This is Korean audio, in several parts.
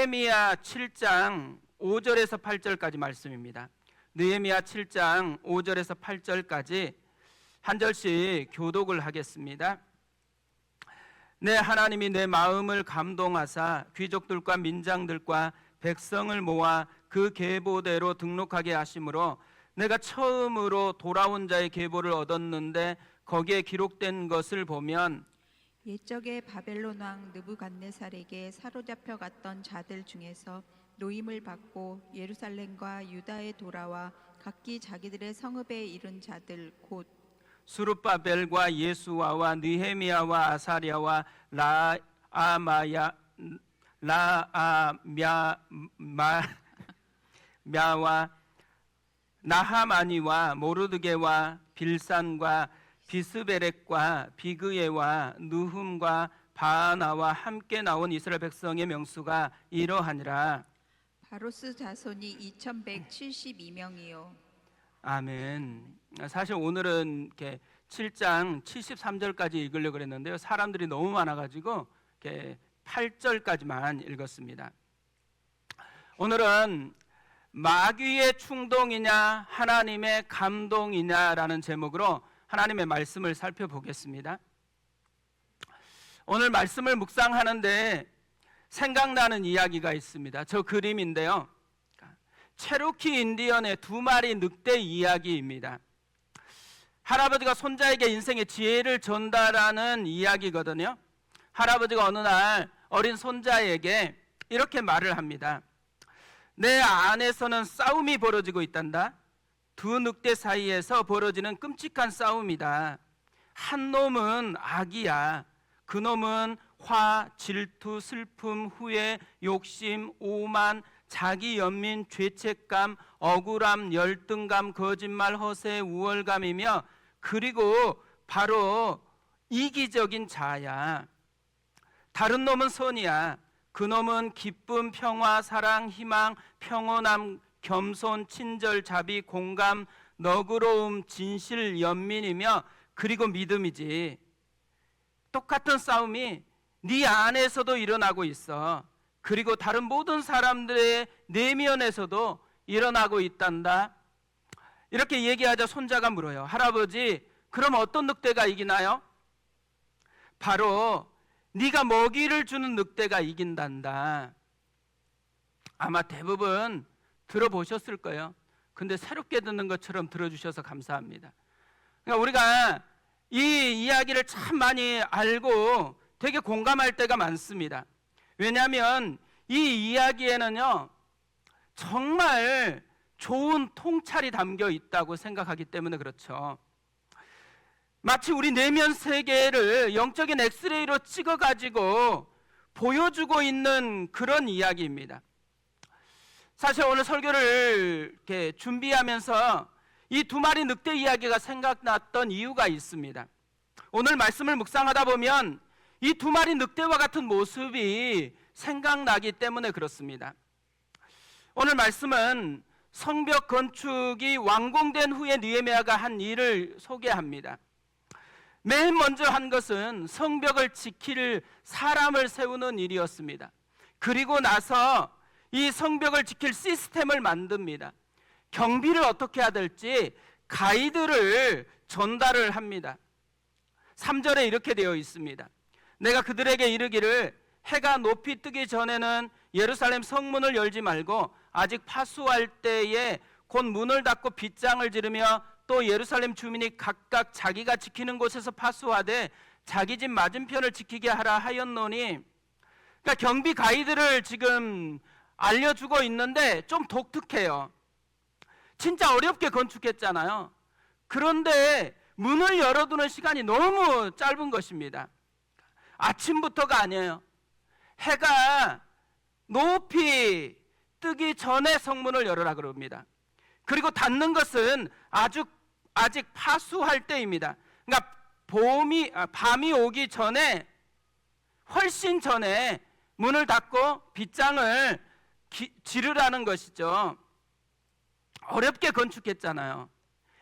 느헤미야 7장 5절에서 8절까지 말씀입니다. 느헤미야 7장 5절에서 8절까지 한 절씩 교독을 하겠습니다. 내 하나님이 내 마음을 감동하사 귀족들과 민장들과 백성을 모아 그 계보대로 등록하게 하심으로 내가 처음으로 돌아온 자의 계보를 얻었는데 거기에 기록된 것을 보면 옛적에 바벨론 왕 느부갓네살에게 사로잡혀 갔던 자들 중에서 노임을 받고 예루살렘과 유다에 돌아와 각기 자기들의 성읍에 이른 자들 곧 수룹바벨과 예수아와 느헤미야와 아사랴와 라아мя와 나하마니와 모르드게와 빌산과 비스베렉과 비그예와 느훔과 바하나와 함께 나온 이스라엘 백성의 명수가 이러하니라. 바로스 자손이 2172명이요 아멘. 사실 오늘은 이렇게 7장 73절까지 읽으려고 그랬는데요. 사람들이 너무 많아가지고 이렇게 8절까지만 읽었습니다. 오늘은 마귀의 충동이냐 하나님의 감동이냐라는 제목으로 하나님의 말씀을 살펴보겠습니다. 오늘 말씀을 묵상하는데 생각나는 이야기가 있습니다. 저 그림인데요, 체로키 인디언의 2마리 늑대 이야기입니다. 할아버지가 손자에게 인생의 지혜를 전달하는 이야기거든요. 할아버지가 어느 날 어린 손자에게 이렇게 말을 합니다. 내 안에서는 싸움이 벌어지고 있단다. 두 늑대 사이에서 벌어지는 끔찍한 싸움이다. 한 놈은 악이야. 그 놈은 화, 질투, 슬픔, 후회, 욕심, 오만, 자기 연민, 죄책감, 억울함, 열등감, 거짓말, 허세, 우월감이며 그리고 바로 이기적인 자야. 다른 놈은 선이야. 그 놈은 기쁨, 평화, 사랑, 희망, 평온함, 겸손, 친절, 자비, 공감, 너그러움, 진실, 연민이며 그리고 믿음이지. 똑같은 싸움이 네 안에서도 일어나고 있어. 그리고 다른 모든 사람들의 내면에서도 일어나고 있단다. 이렇게 얘기하자 손자가 물어요. 할아버지, 그럼 어떤 늑대가 이기나요? 바로 네가 먹이를 주는 늑대가 이긴단다. 아마 대부분 들어보셨을 거예요. 근데 새롭게 듣는 것처럼 들어주셔서 감사합니다. 그러니까 우리가 이 이야기를 참 많이 알고 되게 공감할 때가 많습니다. 왜냐하면 이 이야기에는요, 정말 좋은 통찰이 담겨 있다고 생각하기 때문에 그렇죠. 마치 우리 내면 세계를 영적인 엑스레이로 찍어가지고 보여주고 있는 그런 이야기입니다. 사실 오늘 설교를 이렇게 준비하면서 이 2마리 늑대 이야기가 생각났던 이유가 있습니다. 오늘 말씀을 묵상하다 보면 이 2마리 늑대와 같은 모습이 생각나기 때문에 그렇습니다. 오늘 말씀은 성벽 건축이 완공된 후에 느헤미야가 한 일을 소개합니다. 맨 먼저 한 것은 성벽을 지킬 사람을 세우는 일이었습니다. 그리고 나서 이 성벽을 지킬 시스템을 만듭니다. 경비를 어떻게 해야 될지 가이드를 전달을 합니다. 3절에 이렇게 되어 있습니다. 내가 그들에게 이르기를 해가 높이 뜨기 전에는 예루살렘 성문을 열지 말고 아직 파수할 때에 곧 문을 닫고 빗장을 지르며 또 예루살렘 주민이 각각 자기가 지키는 곳에서 파수하되 자기 집 맞은편을 지키게 하라 하였노니, 그러니까 경비 가이드를 지금 알려주고 있는데 좀 독특해요. 진짜 어렵게 건축했잖아요. 그런데 문을 열어두는 시간이 너무 짧은 것입니다. 아침부터가 아니에요. 해가 높이 뜨기 전에 성문을 열어라 그럽니다. 그리고 닫는 것은 아직 파수할 때입니다. 그러니까 밤이 오기 전에, 훨씬 전에 문을 닫고 빗장을 지르라는 것이죠. 어렵게 건축했잖아요.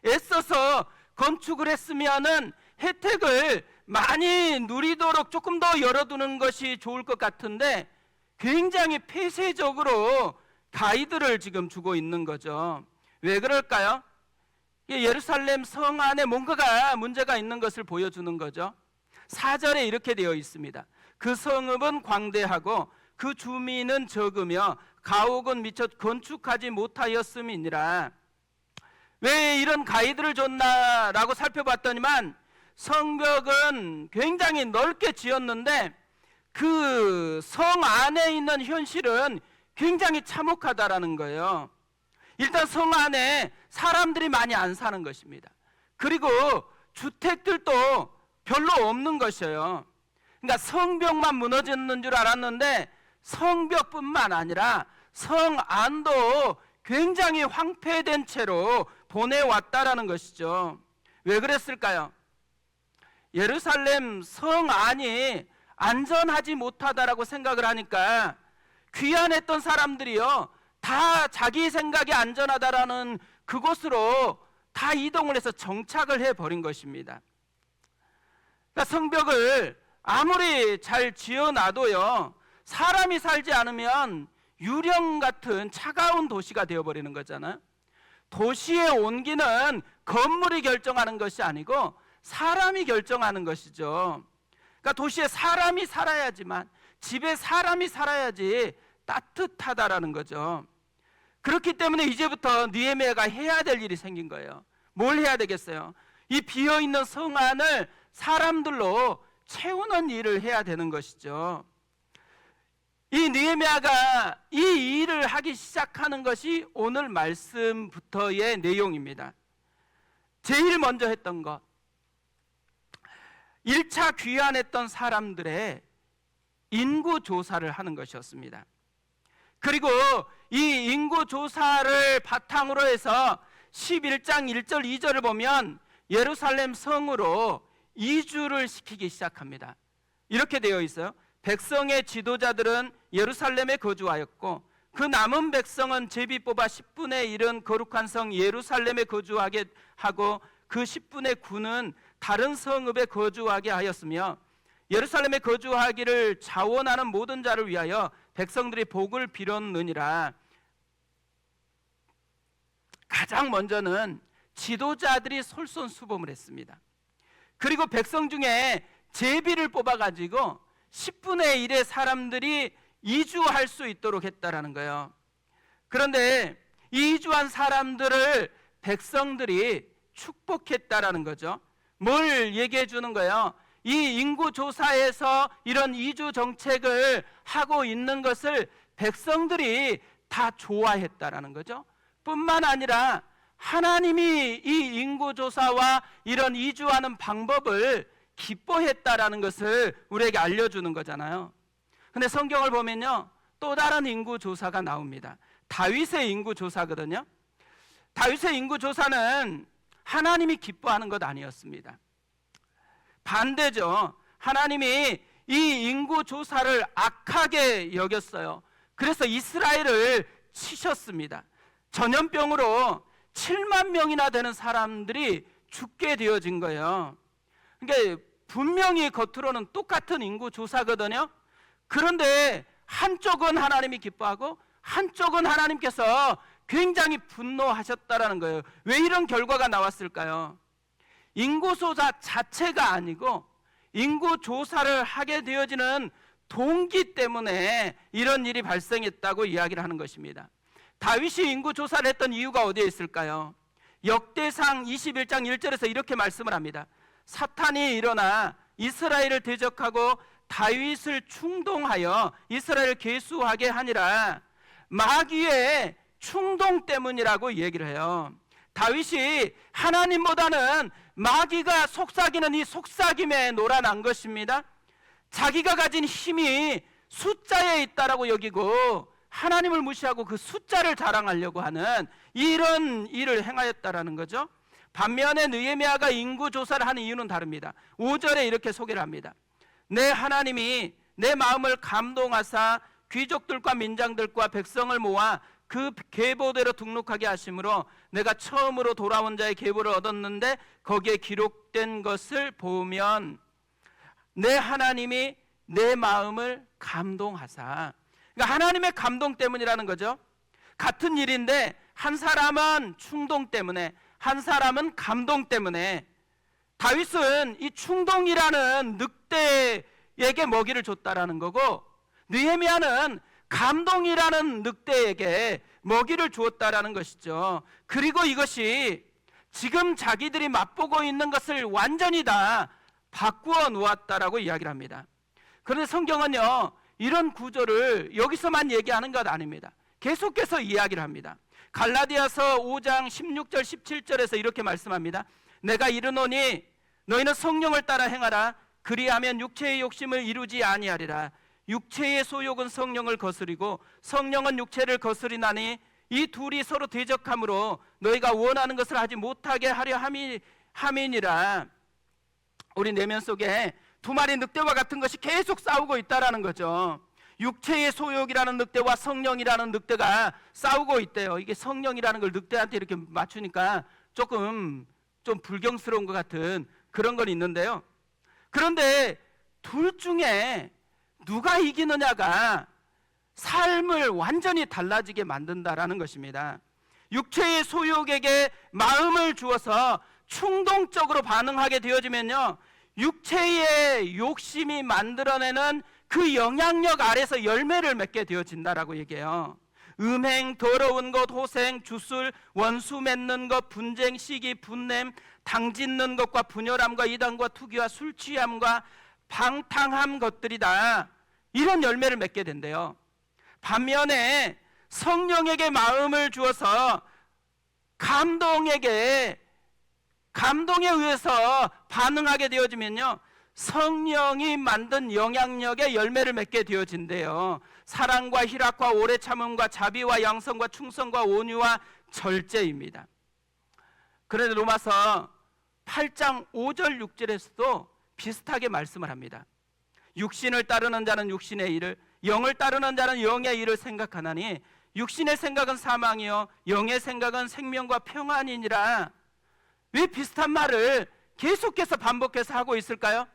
애써서 건축을 했으면은 혜택을 많이 누리도록 조금 더 열어두는 것이 좋을 것 같은데 굉장히 폐쇄적으로 가이드를 지금 주고 있는 거죠. 왜 그럴까요? 예루살렘 성 안에 뭔가가 문제가 있는 것을 보여주는 거죠. 4절에 이렇게 되어 있습니다. 그 성읍은 광대하고 그 주민은 적으며 가옥은 미처 건축하지 못하였음이니라. 왜 이런 가이드를 줬나라고 살펴봤더니만 성벽은 굉장히 넓게 지었는데 그 성 안에 있는 현실은 굉장히 참혹하다라는 거예요. 일단 성 안에 사람들이 많이 안 사는 것입니다. 그리고 주택들도 별로 없는 것이에요. 그러니까 성벽만 무너졌는 줄 알았는데 성벽뿐만 아니라 성 안도 굉장히 황폐된 채로 보내왔다라는 것이죠. 왜 그랬을까요? 예루살렘 성 안이 안전하지 못하다라고 생각을 하니까 귀환했던 사람들이요, 다 자기 생각이 안전하다라는 그곳으로 다 이동을 해서 정착을 해버린 것입니다. 그러니까 성벽을 아무리 잘 지어놔도요, 사람이 살지 않으면 유령 같은 차가운 도시가 되어버리는 거잖아요. 도시의 온기는 건물이 결정하는 것이 아니고 사람이 결정하는 것이죠. 그러니까 도시에 사람이 살아야지만, 집에 사람이 살아야지 따뜻하다라는 거죠. 그렇기 때문에 이제부터 느헤미야가 해야 될 일이 생긴 거예요. 뭘 해야 되겠어요? 이 비어있는 성 안을 사람들로 채우는 일을 해야 되는 것이죠. 이 느헤미야가 이 일을 하기 시작하는 것이 오늘 말씀부터의 내용입니다. 제일 먼저 했던 것, 1차 귀환했던 사람들의 인구 조사를 하는 것이었습니다. 그리고 이 인구 조사를 바탕으로 해서 11장 1절 2절을 보면 예루살렘 성으로 이주를 시키기 시작합니다. 이렇게 되어 있어요. 백성의 지도자들은 예루살렘에 거주하였고 그 남은 백성은 제비 뽑아 10분의 1은 거룩한 성 예루살렘에 거주하게 하고 그 10분의 9는 다른 성읍에 거주하게 하였으며 예루살렘에 거주하기를 자원하는 모든 자를 위하여 백성들이 복을 빌었느니라. 가장 먼저는 지도자들이 솔선수범을 했습니다. 그리고 백성 중에 제비를 뽑아가지고 10분의 1의 사람들이 이주할 수 있도록 했다라는 거예요. 그런데 이 이주한 사람들을 백성들이 축복했다라는 거죠. 뭘 얘기해 주는 거예요? 이 인구조사에서 이런 이주 정책을 하고 있는 것을 백성들이 다 좋아했다라는 거죠. 뿐만 아니라 하나님이 이 인구조사와 이런 이주하는 방법을 기뻐했다라는 것을 우리에게 알려주는 거잖아요. 근데 성경을 보면요, 또 다른 인구조사가 나옵니다. 다윗의 인구조사거든요. 다윗의 인구조사는 하나님이 기뻐하는 것 아니었습니다. 반대죠. 하나님이 이 인구조사를 악하게 여겼어요. 그래서 이스라엘을 치셨습니다. 전염병으로 7만 명이나 되는 사람들이 죽게 되어진 거예요. 그러니까 분명히 겉으로는 똑같은 인구조사거든요. 그런데 한쪽은 하나님이 기뻐하고 한쪽은 하나님께서 굉장히 분노하셨다라는 거예요. 왜 이런 결과가 나왔을까요? 인구조사 자체가 아니고 인구조사를 하게 되어지는 동기 때문에 이런 일이 발생했다고 이야기를 하는 것입니다. 다윗이 인구조사를 했던 이유가 어디에 있을까요? 역대상 21장 1절에서 이렇게 말씀을 합니다. 사탄이 일어나 이스라엘을 대적하고 다윗을 충동하여 이스라엘을 계수하게 하니라. 마귀의 충동 때문이라고 얘기를 해요. 다윗이 하나님보다는 마귀가 속삭이는 이 속삭임에 놀아난 것입니다. 자기가 가진 힘이 숫자에 있다라고 여기고 하나님을 무시하고 그 숫자를 자랑하려고 하는 이런 일을 행하였다라는 거죠. 반면에 느헤미야가 인구조사를 하는 이유는 다릅니다. 5절에 이렇게 소개를 합니다. 내 하나님이 내 마음을 감동하사 귀족들과 민장들과 백성을 모아 그 계보대로 등록하게 하심으로 내가 처음으로 돌아온 자의 계보를 얻었는데 거기에 기록된 것을 보면 내 하나님이 내 마음을 감동하사, 그러니까 하나님의 감동 때문이라는 거죠. 같은 일인데 한 사람은 충동 때문에, 한 사람은 감동 때문에. 다윗은 이 충동이라는 늑대에게 먹이를 줬다라는 거고, 느헤미야는 감동이라는 늑대에게 먹이를 주었다라는 것이죠. 그리고 이것이 지금 자기들이 맛보고 있는 것을 완전히 다 바꾸어 놓았다라고 이야기를 합니다. 그런데 성경은요, 이런 구조를 여기서만 얘기하는 것 아닙니다. 계속해서 이야기를 합니다. 갈라디아서 5장 16절 17절에서 이렇게 말씀합니다. 내가 이르노니 너희는 성령을 따라 행하라. 그리하면 육체의 욕심을 이루지 아니하리라. 육체의 소욕은 성령을 거스리고 성령은 육체를 거스리나니 이 둘이 서로 대적함으로 너희가 원하는 것을 하지 못하게 하려 함이니라. 우리 내면 속에 두 마리 늑대와 같은 것이 계속 싸우고 있다라는 거죠. 육체의 소욕이라는 늑대와 성령이라는 늑대가 싸우고 있대요. 이게 성령이라는 걸 늑대한테 이렇게 맞추니까 조금 좀 불경스러운 것 같은 그런 건 있는데요. 그런데 둘 중에 누가 이기느냐가 삶을 완전히 달라지게 만든다라는 것입니다. 육체의 소욕에게 마음을 주어서 충동적으로 반응하게 되어지면요, 육체의 욕심이 만들어내는 그 영향력 아래서 열매를 맺게 되어진다라고 얘기해요. 음행, 더러운 것, 호생, 주술, 원수 맺는 것, 분쟁, 시기, 분냄, 당짓는 것과 분열함과 이단과 투기와 술 취함과 방탕함 것들이다. 이런 열매를 맺게 된대요. 반면에 성령에게 마음을 주어서 감동에 의해서 반응하게 되어지면요, 성령이 만든 영향력의 열매를 맺게 되어진대요. 사랑과 희락과 오래 참음과 자비와 양성과 충성과 온유와 절제입니다. 그런데 로마서 8장 5절 6절에서도 비슷하게 말씀을 합니다. 육신을 따르는 자는 육신의 일을, 영을 따르는 자는 영의 일을 생각하나니 육신의 생각은 사망이요 영의 생각은 생명과 평안이니라. 왜 비슷한 말을 계속해서 반복해서 하고 있을까요?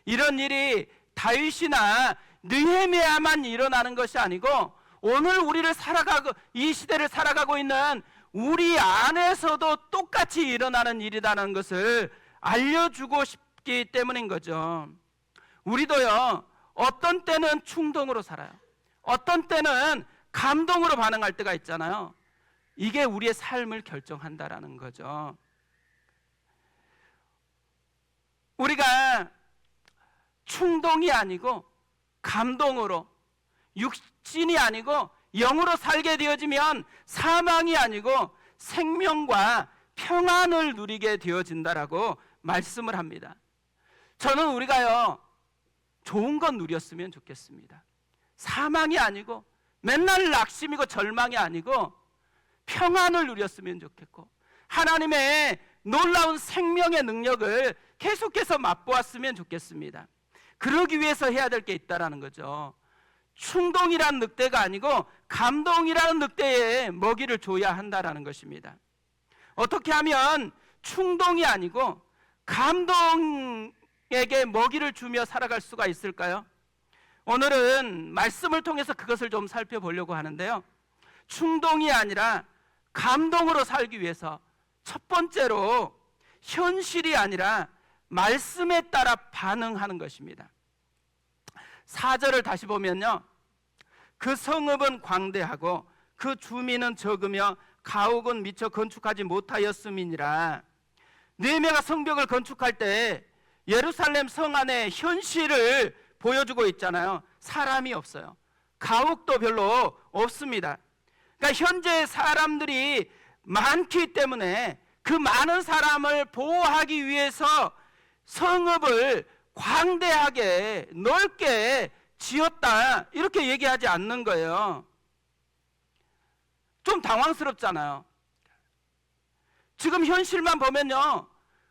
이런 일이 다윗이나 느헤미야만 일어나는 것이 아니고 오늘 우리를 살아가고 이 시대를 살아가고 있는 우리 안에서도 똑같이 일어나는 일이라는 것을 알려주고 싶기 때문인 거죠. 우리도요, 어떤 때는 충동으로 살아요. 어떤 때는 감동으로 반응할 때가 있잖아요. 이게 우리의 삶을 결정한다라는 거죠. 우리가 충동이 아니고 감동으로, 육신이 아니고 영으로 살게 되어지면 사망이 아니고 생명과 평안을 누리게 되어진다라고 말씀을 합니다. 저는 우리가요, 좋은 건 누렸으면 좋겠습니다. 사망이 아니고 맨날 낙심이고 절망이 아니고 평안을 누렸으면 좋겠고 하나님의 놀라운 생명의 능력을 계속해서 맛보았으면 좋겠습니다. 그러기 위해서 해야 될 게 있다라는 거죠. 충동이라는 늑대가 아니고 감동이라는 늑대에 먹이를 줘야 한다라는 것입니다. 어떻게 하면 충동이 아니고 감동에게 먹이를 주며 살아갈 수가 있을까요? 오늘은 말씀을 통해서 그것을 좀 살펴보려고 하는데요. 충동이 아니라 감동으로 살기 위해서 첫 번째로 현실이 아니라 말씀에 따라 반응하는 것입니다. 4절을 다시 보면요, 그 성읍은 광대하고 그 주민은 적으며 가옥은 미처 건축하지 못하였음이니라. 느헤미야가 성벽을 건축할 때 예루살렘 성 안에 현실을 보여주고 있잖아요. 사람이 없어요. 가옥도 별로 없습니다. 그러니까 현재 사람들이 많기 때문에 그 많은 사람을 보호하기 위해서 성읍을 광대하게 넓게 지었다, 이렇게 얘기하지 않는 거예요. 좀 당황스럽잖아요. 지금 현실만 보면요,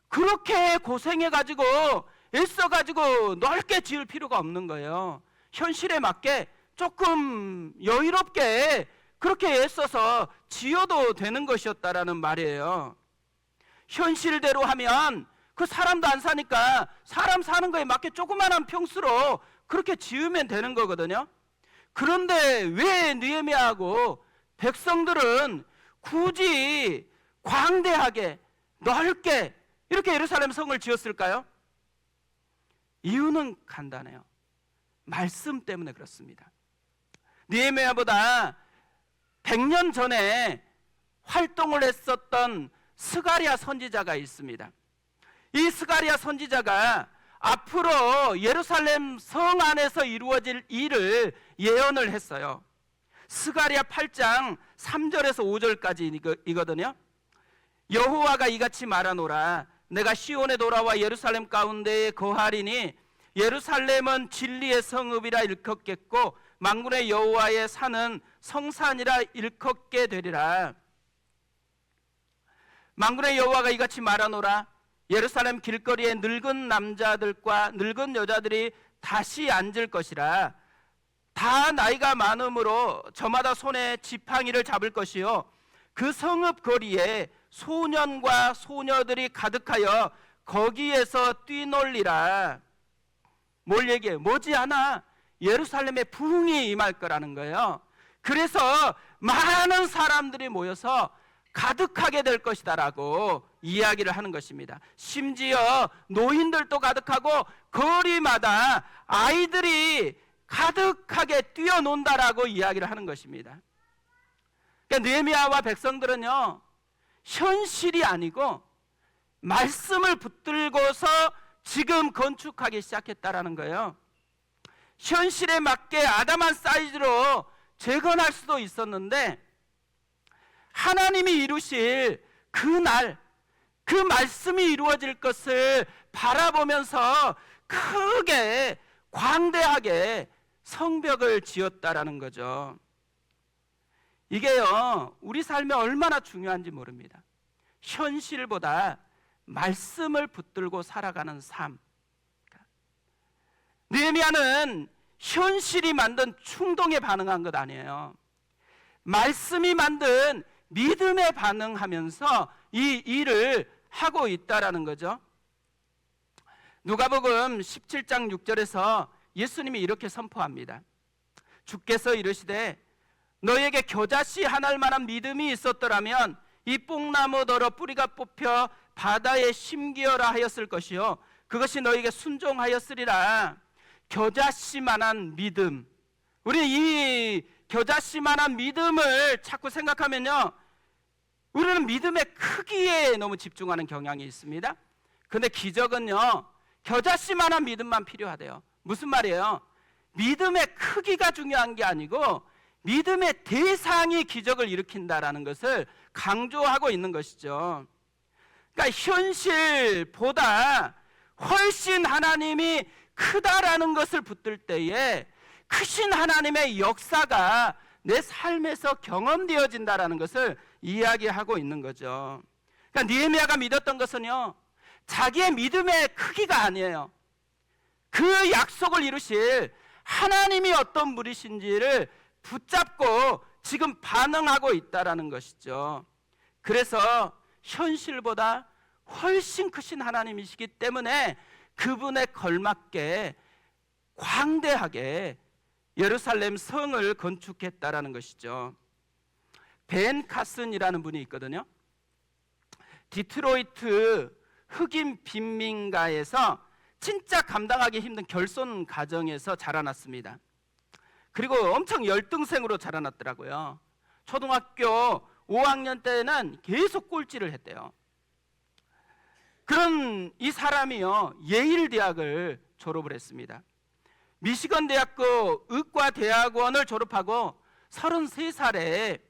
그렇게 고생해가지고 애써가지고 넓게 지을 필요가 없는 거예요. 현실에 맞게 조금 여유롭게 그렇게 애써서 지어도 되는 것이었다라는 말이에요. 현실대로 하면 그 사람도 안 사니까 사람 사는 거에 맞게 조그만한 평수로 그렇게 지으면 되는 거거든요. 그런데 왜 느헤미야하고 백성들은 굳이 광대하게 넓게 이렇게 예루살렘 성을 지었을까요? 이유는 간단해요. 말씀 때문에 그렇습니다. 느헤미야보다 100년 전에 활동을 했었던 스가랴 선지자가 있습니다. 이 스가랴 선지자가 앞으로 예루살렘 성 안에서 이루어질 일을 예언을 했어요. 스가랴 8장 3절에서 5절까지이거든요. 여호와가 이같이 말하노라. 내가 시온에 돌아와 예루살렘 가운데에 거하리니 예루살렘은 진리의 성읍이라 일컫겠고 만군의 여호와의 산은 성산이라 일컫게 되리라. 만군의 여호와가 이같이 말하노라. 예루살렘 길거리에 늙은 남자들과 늙은 여자들이 다시 앉을 것이라. 다 나이가 많으므로 저마다 손에 지팡이를 잡을 것이요 그 성읍 거리에 소년과 소녀들이 가득하여 거기에서 뛰놀리라. 뭘 얘기해요? 머지않아 예루살렘에 부흥이 임할 거라는 거예요. 그래서 많은 사람들이 모여서 가득하게 될 것이다라고 이야기를 하는 것입니다. 심지어 노인들도 가득하고 거리마다 아이들이 가득하게 뛰어논다라고 이야기를 하는 것입니다. 그러니까 느헤미야와 백성들은요, 현실이 아니고 말씀을 붙들고서 지금 건축하기 시작했다라는 거예요. 현실에 맞게 아담한 사이즈로 재건할 수도 있었는데 하나님이 이루실 그날 그 말씀이 이루어질 것을 바라보면서 크게 광대하게 성벽을 지었다라는 거죠. 이게요, 우리 삶에 얼마나 중요한지 모릅니다. 현실보다 말씀을 붙들고 살아가는 삶. 느헤미야는 현실이 만든 충동에 반응한 것 아니에요. 말씀이 만든 믿음에 반응하면서 이 일을 하고 있다라는 거죠. 누가복음 17장 6절에서 예수님이 이렇게 선포합니다. 주께서 이르시되 너에게 겨자씨 한 알만한 믿음이 있었더라면 이 뽕나무더러 뿌리가 뽑혀 바다에 심기어라 하였을 것이요 그것이 너에게 순종하였으리라. 겨자씨만한 믿음. 우리 이 겨자씨만한 믿음을 자꾸 생각하면요, 우리는 믿음의 크기에 너무 집중하는 경향이 있습니다. 근데 기적은요, 겨자씨만한 믿음만 필요하대요. 무슨 말이에요? 믿음의 크기가 중요한 게 아니고 믿음의 대상이 기적을 일으킨다라는 것을 강조하고 있는 것이죠. 그러니까 현실보다 훨씬 하나님이 크다라는 것을 붙들 때에 크신 하나님의 역사가 내 삶에서 경험되어진다라는 것을 이야기하고 있는 거죠. 그러니까 느헤미야가 믿었던 것은요, 자기의 믿음의 크기가 아니에요. 그 약속을 이루실 하나님이 어떤 분이신지를 붙잡고 지금 반응하고 있다라는 것이죠. 그래서 현실보다 훨씬 크신 하나님이시기 때문에 그분에 걸맞게 광대하게 예루살렘 성을 건축했다라는 것이죠. 벤 카슨이라는 분이 있거든요. 디트로이트 흑인 빈민가에서 진짜 감당하기 힘든 결손 가정에서 자라났습니다. 그리고 엄청 열등생으로 자라났더라고요. 초등학교 5학년 때는 계속 꼴찌를 했대요. 그런 이 사람이요, 예일 대학을 졸업을 했습니다. 미시건 대학교 의과대학원을 졸업하고 33살에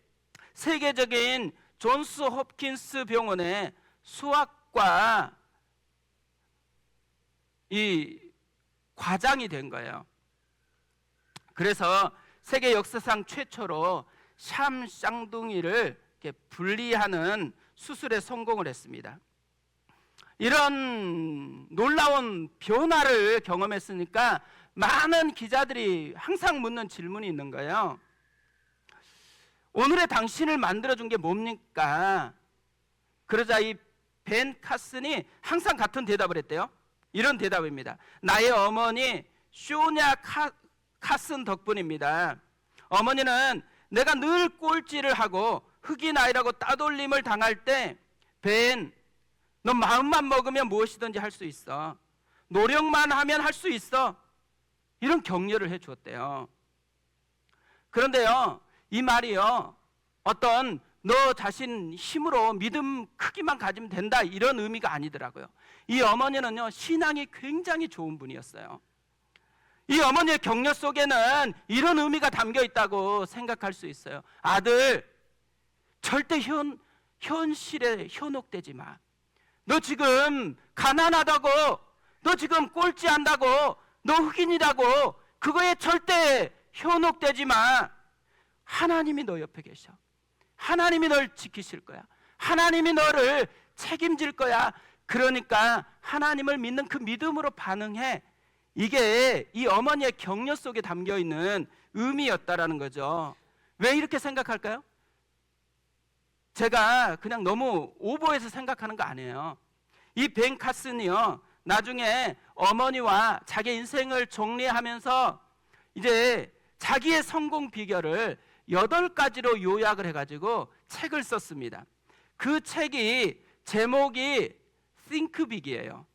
세계적인 존스 홉킨스 병원의 수학과 이 과장이 된 거예요. 그래서 세계 역사상 최초로 샴 쌍둥이를 이렇게 분리하는 수술에 성공을 했습니다. 이런 놀라운 변화를 경험했으니까 많은 기자들이 항상 묻는 질문이 있는 거예요. 오늘의 당신을 만들어준 게 뭡니까? 그러자 이 벤 카슨이 항상 같은 대답을 했대요. 이런 대답입니다. 나의 어머니 쇼냐 카슨 덕분입니다. 어머니는 내가 늘 꼴찌를 하고 흑인 아이라고 따돌림을 당할 때 벤, 너 마음만 먹으면 무엇이든지 할 수 있어. 노력만 하면 할 수 있어. 이런 격려를 해 주었대요. 그런데요, 이 말이요, 어떤 너 자신 힘으로 믿음 크기만 가지면 된다 이런 의미가 아니더라고요. 이 어머니는요, 신앙이 굉장히 좋은 분이었어요. 이 어머니의 격려 속에는 이런 의미가 담겨 있다고 생각할 수 있어요. 아들, 절대 현실에 현혹되지 마. 너 지금 가난하다고, 너 지금 꼴찌한다고, 너 흑인이라고 그거에 절대 현혹되지 마. 하나님이 너 옆에 계셔. 하나님이 널 지키실 거야. 하나님이 너를 책임질 거야. 그러니까 하나님을 믿는 그 믿음으로 반응해. 이게 이 어머니의 격려 속에 담겨 있는 의미였다라는 거죠. 왜 이렇게 생각할까요? 제가 그냥 너무 오버해서 생각하는 거 아니에요. 이 벤 카슨이요, 나중에 어머니와 자기 인생을 정리하면서 이제 자기의 성공 비결을 8가지로 요약을 해가지고 책을 썼습니다. 그 책이 제목이 Think Big이에요.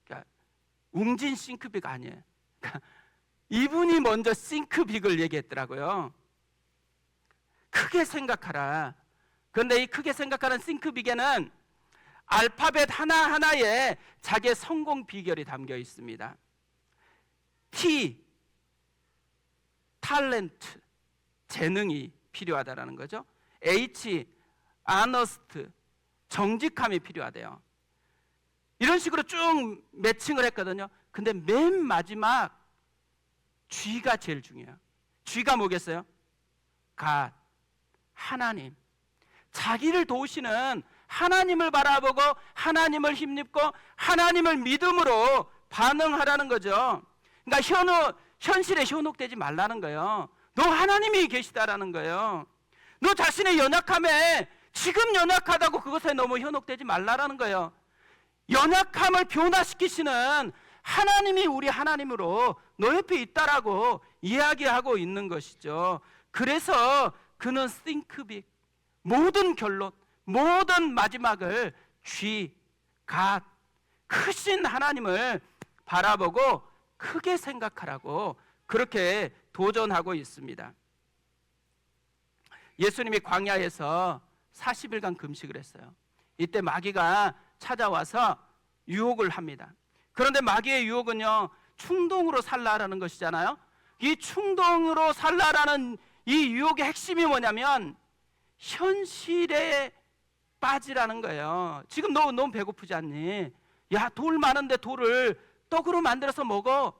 그러니까 웅진 Think Big 아니에요. 그러니까 이분이 먼저 Think Big을 얘기했더라고요. 크게 생각하라. 그런데 이 크게 생각하는 Think Big에는 알파벳 하나하나에 자기의 성공 비결이 담겨 있습니다. T, 탤런트, 재능이 필요하다라는 거죠. H, honest, 정직함이 필요하대요. 이런 식으로 쭉 매칭을 했거든요. 근데 맨 마지막 G가 제일 중요해요. G가 뭐겠어요? God, 하나님. 자기를 도우시는 하나님을 바라보고 하나님을 힘입고 하나님을 믿음으로 반응하라는 거죠. 그러니까 현실에 현혹되지 말라는 거예요. 너 하나님이 계시다라는 거예요. 너 자신의 연약함에 지금 연약하다고 그것에 너무 현혹되지 말라라는 거예요. 연약함을 변화시키시는 하나님이 우리 하나님으로 너 옆에 있다라고 이야기하고 있는 것이죠. 그래서 그는 think big, 모든 결론, 모든 마지막을 God, 크신 하나님을 바라보고 크게 생각하라고 그렇게 도전하고 있습니다. 예수님이 광야에서 40일간 금식을 했어요. 이때 마귀가 찾아와서 유혹을 합니다. 그런데 마귀의 유혹은요, 충동으로 살라라는 것이잖아요. 이 충동으로 살라라는 이 유혹의 핵심이 뭐냐면 현실에 빠지라는 거예요. 지금 너 너무 배고프지 않니? 야, 돌 많은데 돌을 떡으로 만들어서 먹어.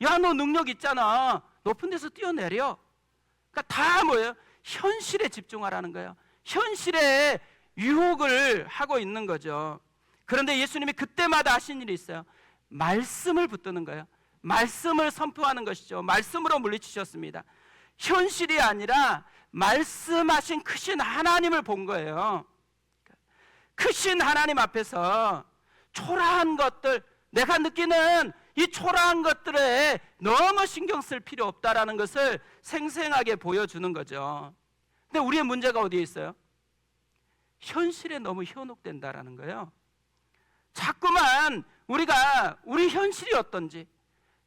야, 너 능력 있잖아. 높은 데서 뛰어내려. 그러니까 다 뭐예요? 현실에 집중하라는 거예요. 현실에 유혹을 하고 있는 거죠. 그런데 예수님이 그때마다 하신 일이 있어요. 말씀을 붙드는 거예요. 말씀을 선포하는 것이죠. 말씀으로 물리치셨습니다. 현실이 아니라 말씀하신 크신 하나님을 본 거예요. 크신 하나님 앞에서 초라한 것들, 내가 느끼는 이 초라한 것들에 너무 신경 쓸 필요 없다라는 것을 생생하게 보여주는 거죠. 근데 우리의 문제가 어디에 있어요? 현실에 너무 현혹된다라는 거예요. 자꾸만 우리가 우리 현실이 어떤지,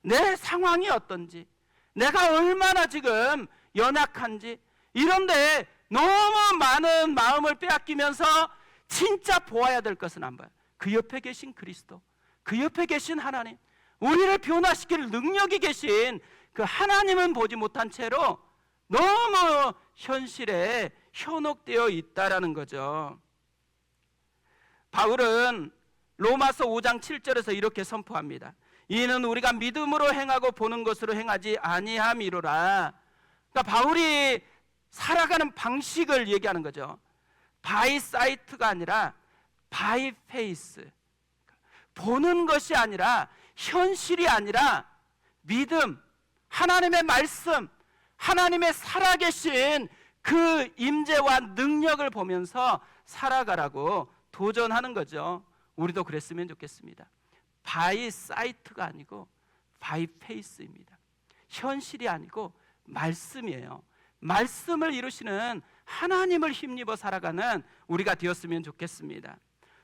내 상황이 어떤지, 내가 얼마나 지금 연약한지 이런데 너무 많은 마음을 빼앗기면서 진짜 보아야 될 것은 안 봐요. 그 옆에 계신 그리스도, 그 옆에 계신 하나님, 우리를 변화시킬 능력이 계신 그 하나님은 보지 못한 채로 너무 현실에 현혹되어 있다라는 거죠. 바울은 로마서 5장 7절에서 이렇게 선포합니다. 이는 우리가 믿음으로 행하고 보는 것으로 행하지 아니함이로라. 그러니까 바울이 살아가는 방식을 얘기하는 거죠. 바이 사이트가 아니라 바이 페이스. 보는 것이 아니라, 현실이 아니라 믿음, 하나님의 말씀, 하나님의 살아계신 그 임재와 능력을 보면서 살아가라고 도전하는 거죠. 우리도 그랬으면 좋겠습니다. 바이 사이트가 아니고 바이 페이스입니다. 현실이 아니고 말씀이에요. 말씀을 이루시는 하나님을 힘입어 살아가는 우리가 되었으면 좋겠습니다.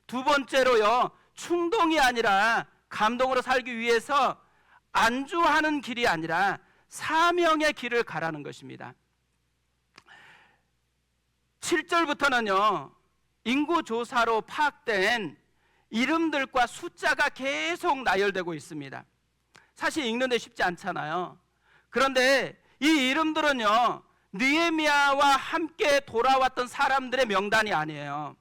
두 번째로요, 충동이 아니라 감동으로 살기 위해서 안주하는 길이 아니라 사명의 길을 가라는 것입니다. 7절부터는요, 인구조사로 파악된 이름들과 숫자가 계속 나열되고 있습니다. 사실 읽는데 쉽지 않잖아요. 그런데 이 이름들은요, 느헤미야와 함께 돌아왔던 사람들의 명단이 아니에요.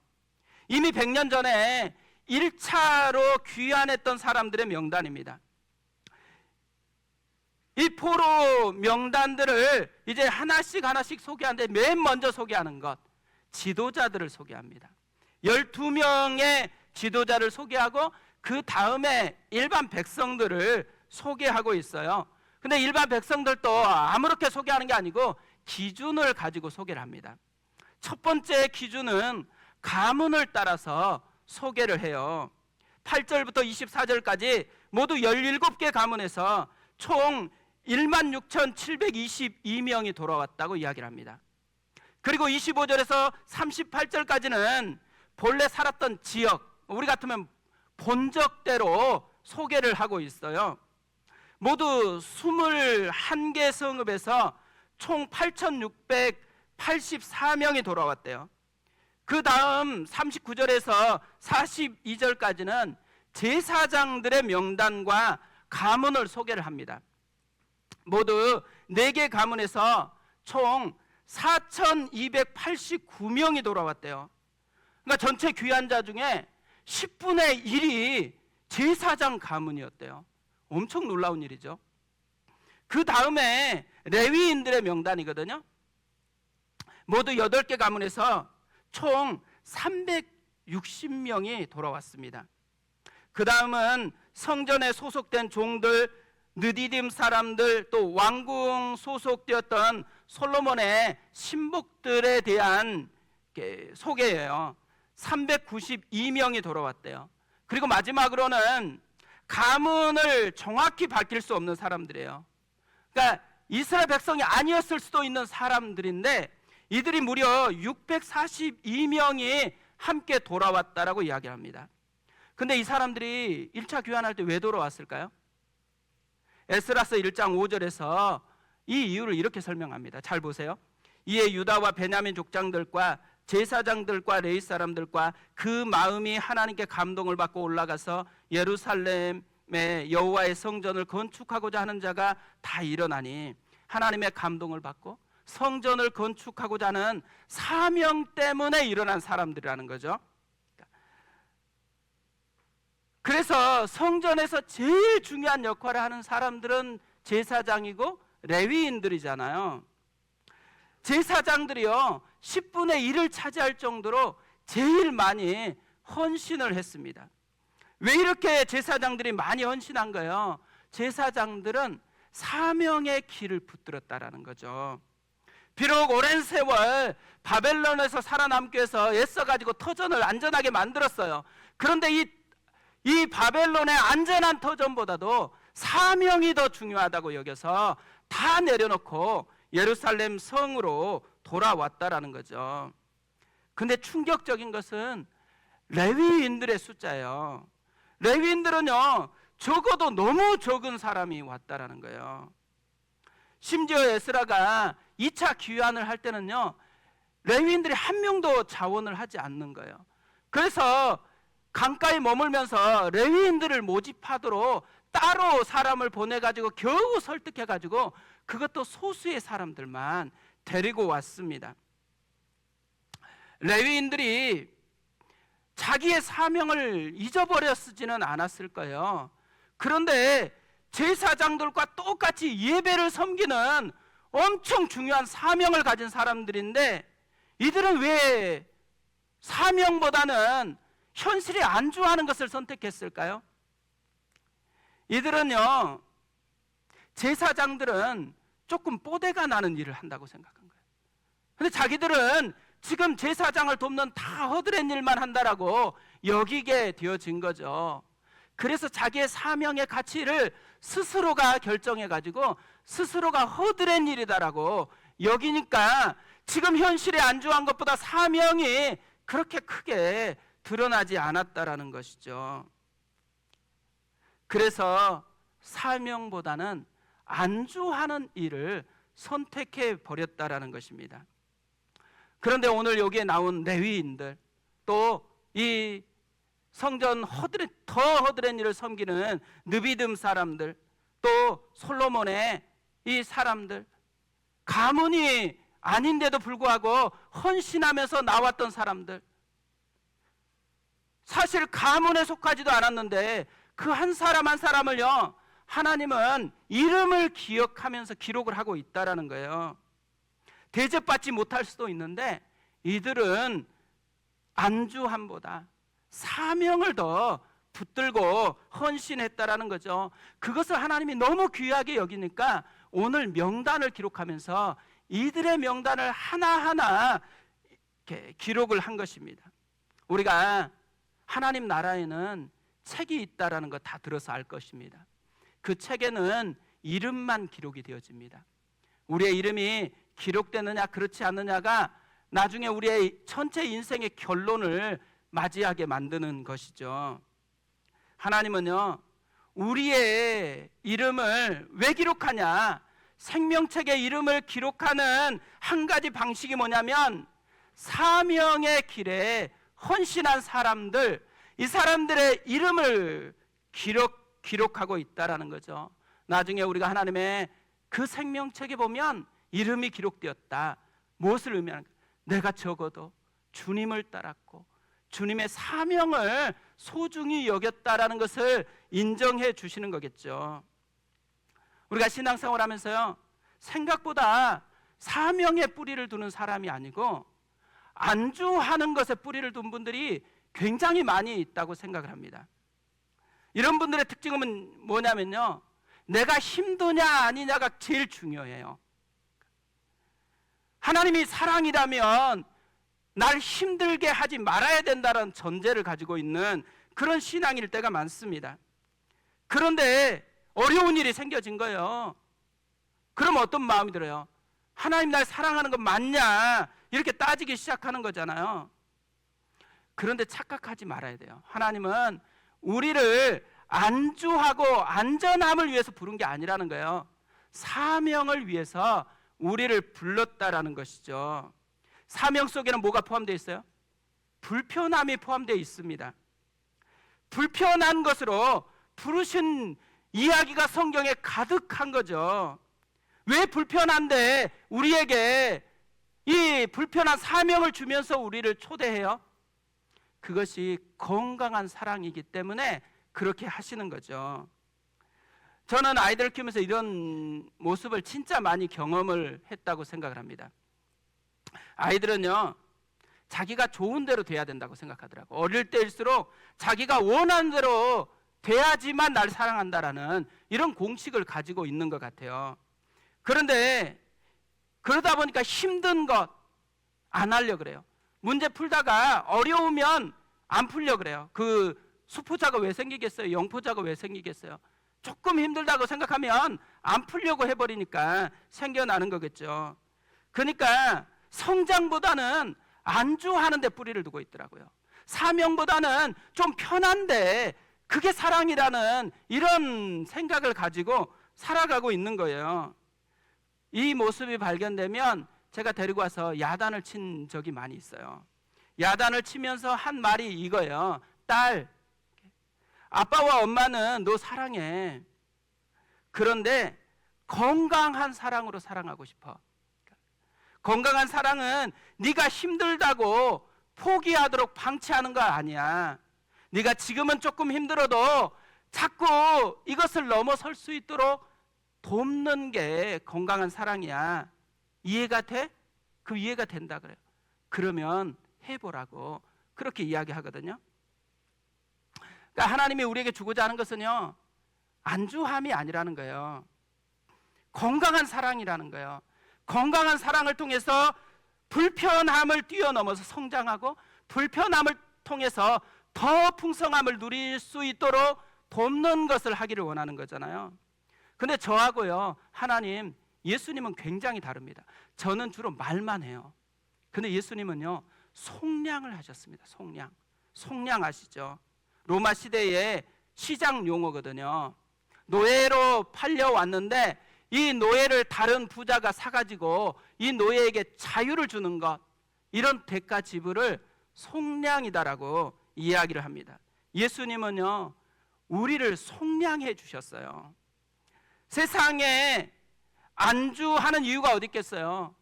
이미 100년 전에 1차로 귀환했던 사람들의 명단입니다. 이 포로 명단들을 이제 하나씩 소개하는데, 맨 먼저 소개하는 것, 지도자들을 소개합니다. 12명의 지도자를 소개하고 그 다음에 일반 백성들을 소개하고 있어요. 근데 일반 백성들도 아무렇게 소개하는 게 아니고 기준을 가지고 소개를 합니다. 첫 번째 기준은 가문을 따라서 소개를 해요. 8절부터 24절까지 모두 17개 가문에서 총 16,722명이 돌아왔다고 이야기를 합니다. 그리고 25절에서 38절까지는 본래 살았던 지역, 우리 같으면 본적대로 소개를 하고 있어요. 모두 21개 성읍에서 총 8,684명이 돌아왔대요. 그 다음 39절에서 42절까지는 제사장들의 명단과 가문을 소개를 합니다. 모두 4개 가문에서 총 4,289명이 돌아왔대요. 그러니까 전체 귀환자 중에 10분의 1이 제사장 가문이었대요. 엄청 놀라운 일이죠. 그 다음에 레위인들의 명단이거든요. 모두 8개 가문에서 총 360명이 돌아왔습니다. 그 다음은 성전에 소속된 종들, 느디딤 사람들, 또 왕궁 소속되었던 솔로몬의 신복들에 대한 소개예요. 392명이 돌아왔대요. 그리고 마지막으로는 가문을 정확히 밝힐 수 없는 사람들이에요. 그러니까 이스라엘 백성이 아니었을 수도 있는 사람들인데 이들이 무려 642명이 함께 돌아왔다라고 이야기합니다. 근데 이 사람들이 1차 귀환할 때 왜 돌아왔을까요? 에스라서 1장 5절에서 이 이유를 이렇게 설명합니다. 잘 보세요. 이에 유다와 베냐민 족장들과 제사장들과 레위 사람들과 그 마음이 하나님께 감동을 받고 올라가서 예루살렘의 여호와의 성전을 건축하고자 하는 자가 다 일어나니 하나님의 감동을 받고 성전을 건축하고자 하는 사명 때문에 일어난 사람들이라는 거죠. 그래서 성전에서 제일 중요한 역할을 하는 사람들은 제사장이고 레위인들이잖아요. 제사장들이요 10분의 1을 차지할 정도로 제일 많이 헌신을 했습니다. 왜 이렇게 제사장들이 많이 헌신한 거예요? 제사장들은 사명의 길을 붙들었다라는 거죠. 비록 오랜 세월 바벨론에서 살아남기 위해서 애써가지고 터전을 안전하게 만들었어요. 그런데 이 바벨론의 안전한 터전보다도 사명이 더 중요하다고 여겨서 다 내려놓고 예루살렘 성으로 돌아왔다라는 거죠. 근데 충격적인 것은 레위인들의 숫자예요. 레위인들은요 적어도 너무 적은 사람이 왔다라는 거예요. 심지어 에스라가 2차 귀환을 할 때는요 레위인들이 한 명도 자원을 하지 않는 거예요. 그래서 강가에 머물면서 레위인들을 모집하도록 따로 사람을 보내가지고 겨우 설득해가지고 그것도 소수의 사람들만 데리고 왔습니다. 레위인들이 자기의 사명을 잊어버렸지는 않았을 거예요. 그런데 제사장들과 똑같이 예배를 섬기는 엄청 중요한 사명을 가진 사람들인데 이들은 왜 사명보다는 현실에 안주하는 것을 선택했을까요? 이들은요 제사장들은 조금 뽀대가 나는 일을 한다고 생각한 거예요. 근데 자기들은 지금 제사장을 돕는 다 허드렛 일만 한다라고 여기게 되어진 거죠. 그래서 자기의 사명의 가치를 스스로가 결정해가지고 스스로가 허드렛 일이다라고 여기니까 지금 현실에 안주한 것보다 사명이 그렇게 크게 드러나지 않았다라는 것이죠. 그래서 사명보다는 안주하는 일을 선택해 버렸다라는 것입니다. 그런데 오늘 여기에 나온 레위인들, 또 이 성전 더 허드렛 일을 섬기는 느비듬 사람들, 또 솔로몬의 이 사람들, 가문이 아닌데도 불구하고 헌신하면서 나왔던 사람들, 사실 가문에 속하지도 않았는데 그 한 사람 한 사람을요, 하나님은 이름을 기억하면서 기록을 하고 있다라는 거예요. 대접받지 못할 수도 있는데 이들은 안주함보다 사명을 더 붙들고 헌신했다라는 거죠. 그것을 하나님이 너무 귀하게 여기니까 오늘 명단을 기록하면서 이들의 명단을 하나하나 이렇게 기록을 한 것입니다. 우리가 하나님 나라에는 책이 있다라는 거 다 들어서 알 것입니다. 그 책에는 이름만 기록이 되어집니다. 우리의 이름이 기록되느냐 그렇지 않느냐가 나중에 우리의 전체 인생의 결론을 맞이하게 만드는 것이죠. 하나님은요, 우리의 이름을 왜 기록하냐? 생명책의 이름을 기록하는 한 가지 방식이 뭐냐면 사명의 길에 헌신한 사람들, 이 사람들의 이름을 기록하고 있다라는 거죠. 나중에 우리가 하나님의 그 생명책에 보면 이름이 기록되었다. 무엇을 의미하는가? 내가 적어도 주님을 따랐고 주님의 사명을 소중히 여겼다라는 것을 인정해 주시는 거겠죠. 우리가 신앙생활 하면서요, 생각보다 사명에 뿌리를 두는 사람이 아니고 안주하는 것에 뿌리를 둔 분들이 굉장히 많이 있다고 생각을 합니다. 이런 분들의 특징은 뭐냐면요, 내가 힘드냐 아니냐가 제일 중요해요. 하나님이 사랑이라면 날 힘들게 하지 말아야 된다는 전제를 가지고 있는 그런 신앙일 때가 많습니다. 그런데 어려운 일이 생겨진 거예요. 그럼 어떤 마음이 들어요? 하나님 날 사랑하는 거 맞냐? 이렇게 따지기 시작하는 거잖아요. 그런데 착각하지 말아야 돼요. 하나님은 우리를 안주하고 안전함을 위해서 부른 게 아니라는 거예요. 사명을 위해서 우리를 불렀다라는 것이죠. 사명 속에는 뭐가 포함되어 있어요? 불편함이 포함되어 있습니다. 불편한 것으로 부르신 이야기가 성경에 가득한 거죠. 왜 불편한데 우리에게 이 불편한 사명을 주면서 우리를 초대해요? 그것이 건강한 사랑이기 때문에 그렇게 하시는 거죠. 저는 아이들을 키우면서 이런 모습을 진짜 많이 경험을 했다고 생각을 합니다. 아이들은요, 자기가 좋은 대로 돼야 된다고 생각하더라고. 어릴 때일수록 자기가 원하는 대로 돼야지만 날 사랑한다라는 이런 공식을 가지고 있는 것 같아요. 그런데 그러다 보니까 힘든 것 안 하려고 그래요. 문제 풀다가 어려우면 안 풀려고 그래요. 그 수포자가 왜 생기겠어요? 영포자가 왜 생기겠어요? 조금 힘들다고 생각하면 안 풀려고 해버리니까 생겨나는 거겠죠. 그러니까 성장보다는 안주하는 데 뿌리를 두고 있더라고요. 사명보다는 좀 편한데 그게 사랑이라는 이런 생각을 가지고 살아가고 있는 거예요. 이 모습이 발견되면 제가 데리고 와서 야단을 친 적이 많이 있어요. 야단을 치면서 한 말이 이거예요. 딸, 아빠와 엄마는 너 사랑해. 그런데 건강한 사랑으로 사랑하고 싶어. 건강한 사랑은 네가 힘들다고 포기하도록 방치하는 거 아니야. 네가 지금은 조금 힘들어도 자꾸 이것을 넘어설 수 있도록 돕는 게 건강한 사랑이야. 이해가 돼? 그 이해가 된다 그래요. 그러면 해보라고 그렇게 이야기하거든요. 그러니까 하나님이 우리에게 주고자 하는 것은요, 안주함이 아니라는 거예요. 건강한 사랑이라는 거예요. 건강한 사랑을 통해서 불편함을 뛰어넘어서 성장하고 불편함을 통해서 더 풍성함을 누릴 수 있도록 돕는 것을 하기를 원하는 거잖아요. 근데 저하고요, 하나님 예수님은 굉장히 다릅니다. 저는 주로 말만 해요. 근데 예수님은요, 속량을 하셨습니다. 속량. 속량 아시죠? 로마 시대의 시장 용어거든요. 노예로 팔려왔는데 이 노예를 다른 부자가 사가지고 이 노예에게 자유를 주는 것, 이런 대가 지불을 속량이다라고 이야기를 합니다. 예수님은요, 우리를 속량해 주셨어요. 세상에 안주하는 이유가 어디 있겠어요?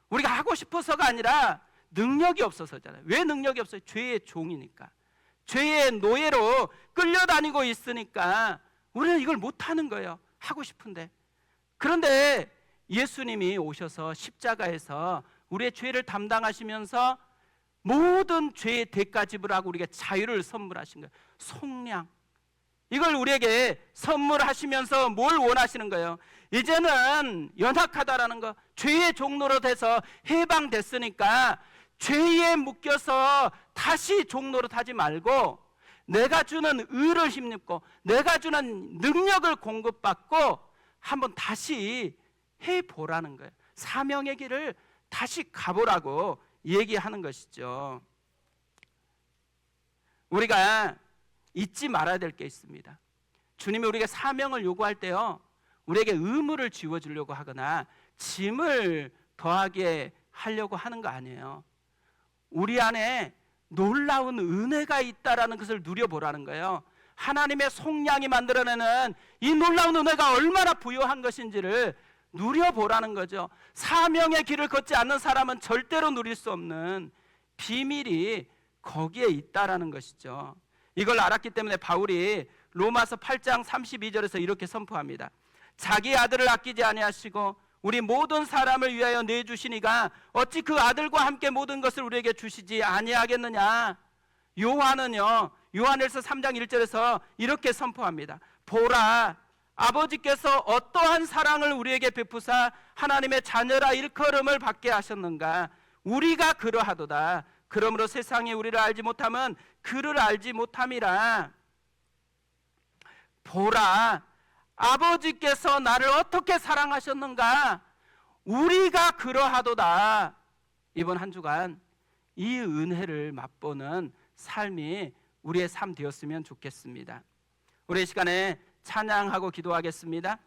우리가 하고 싶어서가 아니라 능력이 없어서잖아요. 왜 능력이 없어요? 죄의 종이니까. 죄의 노예로 끌려다니고 있으니까 우리는 이걸 못하는 거예요. 하고 싶은데. 그런데 예수님이 오셔서 십자가에서 우리의 죄를 담당하시면서 모든 죄의 대가 지불하고 우리에게 자유를 선물하신 거예요. 속량. 이걸 우리에게 선물하시면서 뭘 원하시는 거예요? 이제는 연약하다라는 거, 죄의 종로로 돼서 해방됐으니까 죄에 묶여서 다시 종로로 타지 말고 내가 주는 의를 힘입고 내가 주는 능력을 공급받고 한번 다시 해보라는 거예요. 사명의 길을 다시 가보라고 얘기하는 것이죠. 우리가 잊지 말아야 될 게 있습니다. 주님이 우리에게 사명을 요구할 때요, 우리에게 의무를 지워주려고 하거나 짐을 더하게 하려고 하는 거 아니에요. 우리 안에 놀라운 은혜가 있다라는 것을 누려보라는 거예요. 하나님의 속량이 만들어내는 이 놀라운 은혜가 얼마나 부유한 것인지를 누려보라는 거죠. 사명의 길을 걷지 않는 사람은 절대로 누릴 수 없는 비밀이 거기에 있다라는 것이죠. 이걸 알았기 때문에 바울이 로마서 8장 32절에서 이렇게 선포합니다. 자기 아들을 아끼지 아니하시고 우리 모든 사람을 위하여 내주시니가 어찌 그 아들과 함께 모든 것을 우리에게 주시지 아니하겠느냐. 요한은요, 요한일서 3장 1절에서 이렇게 선포합니다. 보라, 아버지께서 어떠한 사랑을 우리에게 베푸사 하나님의 자녀라 일컬음을 받게 하셨는가. 우리가 그러하도다. 그러므로 세상이 우리를 알지 못함은 그를 알지 못함이라. 보라, 아버지께서 나를 어떻게 사랑하셨는가. 우리가 그러하도다. 이번 한 주간 이 은혜를 맛보는 삶이 우리의 삶 되었으면 좋겠습니다. 우리 이 시간에 찬양하고 기도하겠습니다.